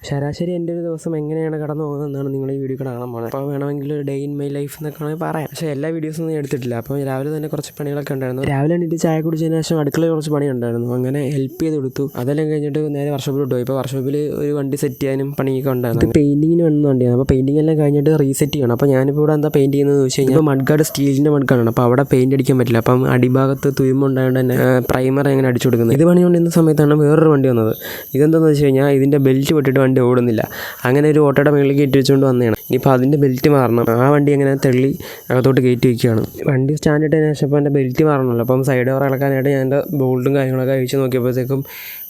ശരാശരി എൻ്റെ ഒരു ദിവസം എങ്ങനെയാണ് കടന്നു പോകുന്നതെന്നാണ് നിങ്ങൾ ഈ വീഡിയോ കാണാൻ പോകുന്നത്. അപ്പോൾ വേണമെങ്കിൽ ഒരു ഡേ ഇൻ മൈ ലൈഫ് എന്നൊക്കെ വേണമെങ്കിൽ പറയാം. പക്ഷേ എല്ലാ വീഡിയോസൊന്നും ഞാൻ എടുത്തിട്ടില്ല. അപ്പോൾ രാവിലെ തന്നെ കുറച്ച് പണികളൊക്കെ ഉണ്ടായിരുന്നു. രാവിലെ എണീറ്റ് ചായ കുടിച്ചതിന് ശേഷം അടുക്കളയിൽ കുറച്ച് പണി ഉണ്ടായിരുന്നു. അങ്ങനെ ഹെൽപ്പ് ചെയ്ത് കൊടുത്തു. അതെല്ലാം കഴിഞ്ഞിട്ട് നേരെ വർക്ക്ഷോപ്പിലോട്ട് പോയി. ഇപ്പോൾ വർക്ക്ഷോപ്പിൽ ഒരു വണ്ടി സെറ്റ് ചെയ്യാനും പണിയൊക്കെ ഉണ്ടായിരുന്നു. പെയിൻറ്റിങ്ങിന് വന്ന വണ്ടിയാണ്. അപ്പോൾ പെയിൻറ്റിംഗ് എല്ലാം കഴിഞ്ഞിട്ട് റീസെറ്റ് ചെയ്യണം. അപ്പോൾ ഞാനിപ്പോൾ ഇവിടെ എന്താ പെയിൻറ്റ് ചെയ്യുന്നതെന്ന് വെച്ച് കഴിഞ്ഞാൽ ഇപ്പോൾ മഡ്ഗാർഡ് സ്റ്റീലിൻ്റെ മഡ്ഗാർഡാണ്. അപ്പോൾ അവിടെ പെയിൻറ്റ് അടിക്കാൻ പറ്റില്ല. അപ്പം അടിഭാഗത്ത് തുരുമ്പുണ്ടായതുകൊണ്ട് തന്നെ പ്രൈമർ അങ്ങനെ അടിച്ചു കൊടുക്കുന്നത്. ഇത് പണികൊണ്ടിരുന്ന സമയത്താണ് വേറൊരു വണ്ടി വന്നത്. ഇതെന്താണെന്ന് വെച്ച് കഴിഞ്ഞാൽ ഇതിൻ്റെ ബെൽറ്റ് പൊട്ടിയിട്ട് വണ്ടി ഓടുന്നില്ല. അങ്ങനെ ഒരു ഓട്ടോയുടെ മുകളിൽ കയറ്റി വെച്ചുകൊണ്ട് വന്നതാണ്. ഇനിയിപ്പോൾ അതിൻ്റെ ബെൽറ്റ് മാറണം. ആ വണ്ടി അങ്ങനെ തള്ളി അകത്തോട്ട് കയറ്റി വയ്ക്കുകയാണ്. വണ്ടി സ്റ്റാൻഡ് ഇട്ടതിന് ശേഷം അപ്പോൾ എൻ്റെ ബെൽറ്റ് മാറണമല്ലോ. അപ്പം സൈഡ് ഡോർ ഇളക്കാനായിട്ട് ഞാൻ എൻ്റെ ബോൾട്ടും കാര്യങ്ങളൊക്കെ അഴിച്ച് നോക്കിയപ്പോഴത്തേക്കും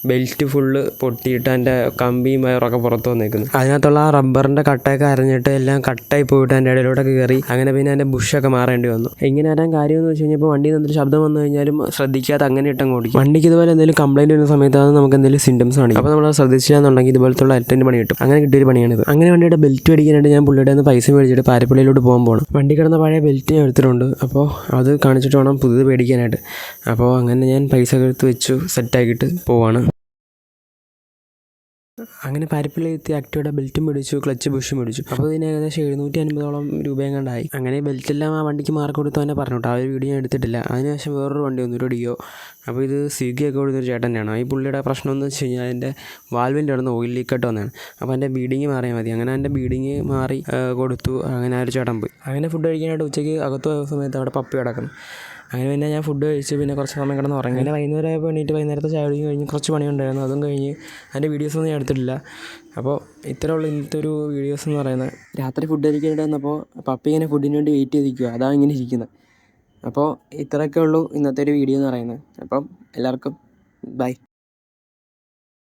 ബെൽറ്റ് ഫുള്ള് പൊട്ടിയിട്ട് എൻ്റെ കമ്പിയും വയറൊക്കെ പുറത്ത് വന്നേക്കുന്നു. അതിനകത്തുള്ള ആ റബ്ബറിൻ്റെ കട്ടയൊക്കെ അരഞ്ഞിട്ട് എല്ലാം കട്ടായി പോയിട്ട് എൻ്റെ ഇടയിലോട്ടൊക്കെ കയറി. അങ്ങനെ പിന്നെ എൻ്റെ ബുഷൊക്കെ മാറേണ്ടി വന്നു. ഇങ്ങനെ വരാൻ കാര്യമെന്ന് വെച്ച് കഴിഞ്ഞാൽ ഇപ്പോൾ വണ്ടിയിൽ നിന്ന് എന്തെങ്കിലും ശബ്ദം വന്നു കഴിഞ്ഞാലും ശ്രദ്ധിക്കാതെ അങ്ങനെ ഇട്ടങ്ങ് ഓടിക്കും. വണ്ടിക്ക് ഇതുപോലെ എന്തെങ്കിലും കംപ്ലയിൻറ്റ് വരുന്ന സമയത്ത് അത് നമുക്ക് എന്തെങ്കിലും സിംറ്റംസ് കാണിക്കും. അപ്പോൾ നമ്മൾ ശ്രദ്ധിച്ചില്ലാന്നുണ്ടെങ്കിൽ ഇതുപോലത്തുള്ള അറ്റൻഡ് പണി കിട്ടും. അങ്ങനെ കിട്ടിയൊരു പണിയാണിത്. അങ്ങനെ വണ്ടിയുടെ ബെൽറ്റ് മേടിക്കാനായിട്ട് ഞാൻ പുള്ളിയുടെ നിന്ന് പൈസ മേടിച്ചിട്ട് പാരപ്പള്ളിയിലോട്ട് പോകണം. വണ്ടി കിടന്ന പഴയ ബെൽറ്റ് ഞാൻ എടുത്തിട്ടുണ്ട്. അപ്പോൾ അത് കാണിച്ചിട്ട് വേണം പുതിയത് മേടിക്കാനായിട്ട്. അപ്പോൾ അങ്ങനെ ഞാൻ പൈസ എടുത്ത് വെച്ചു സെറ്റാക്കിയിട്ട് പോവാണ്. അങ്ങനെ പാരപ്പള്ളി എത്തി ആക്ടിവയുടെ ബെൽറ്റും മേടിച്ചു, ക്ലച്ച് ബുഷും മേടിച്ചു. അപ്പോൾ ഇതിന് ഏകദേശം 750 രൂപയെങ്ങാണ്ടായി. അങ്ങനെ ബെൽറ്റെല്ലാം ആ വണ്ടിക്ക് മാർക്ക് കൊടുത്തു തന്നെ പറഞ്ഞിട്ട് ആ ഒരു വീഡിയോ ഞാൻ എടുത്തിട്ടില്ല. അതിനുശേഷം വേറൊരു വണ്ടി വന്നു, ഒരു ഡിയോ. അപ്പോൾ ഇത് സ്വിഗ്ഗിയൊക്കെ കൊടുത്തൊരു ചേട്ടൻ്റെയാണ്. ഈ പുള്ളിയുടെ പ്രശ്നം എന്ന് വെച്ച് കഴിഞ്ഞാൽ എൻ്റെ വാൽവിൻ്റെ അവിടെ നിന്ന് ഓയിൽ ലീക്കായിട്ട് വന്നതാണ്. അപ്പോൾ എൻ്റെ ബീഡിങ് മാറിയാൽ മതി. അങ്ങനെ എൻ്റെ ബീഡിങ് മാറി കൊടുത്തു. അങ്ങനെ ആ ഒരു ചേട്ടൻ പോയി. അങ്ങനെ ഫുഡ് കഴിക്കാനായിട്ട് ഉച്ചയ്ക്ക് അകത്ത് പോയ സമയത്ത് അവിടെ പപ്പി കിടക്കുന്നു. അങ്ങനെ പിന്നെ ഞാൻ ഫുഡ് കഴിച്ച് പിന്നെ കുറച്ച് സമയം കിടന്ന് ഉറങ്ങി. അങ്ങനെ വൈകുന്നേരം ആയപ്പോൾ എണീറ്റ് വൈകുന്നേരത്തെ ചായ കുടിക്കും കഴിഞ്ഞ് കുറച്ച് പണിയുണ്ടായിരുന്നു. അതും കഴിഞ്ഞ് അതിൻ്റെ വീഡിയോസൊന്നും ഞാൻ എടുത്തിട്ടില്ല. അപ്പോൾ ഇത്രയുള്ള ഇന്നത്തെ ഒരു വീഡിയോസ് എന്ന് പറയുന്നത്. രാത്രി ഫുഡ് കഴിക്കാനായിട്ട് വന്നപ്പോൾ പപ്പി ഇങ്ങനെ ഫുഡിന് വേണ്ടി വെയിറ്റ് ചെയ്തിരിക്കുക. അതാണ് ഇങ്ങനെ ഇരിക്കുന്നത്. അപ്പോൾ ഇത്രയൊക്കെ ഉള്ളൂ ഇന്നത്തെ ഒരു വീഡിയോ എന്ന് പറയുന്നത്. അപ്പം എല്ലാവർക്കും ബൈ.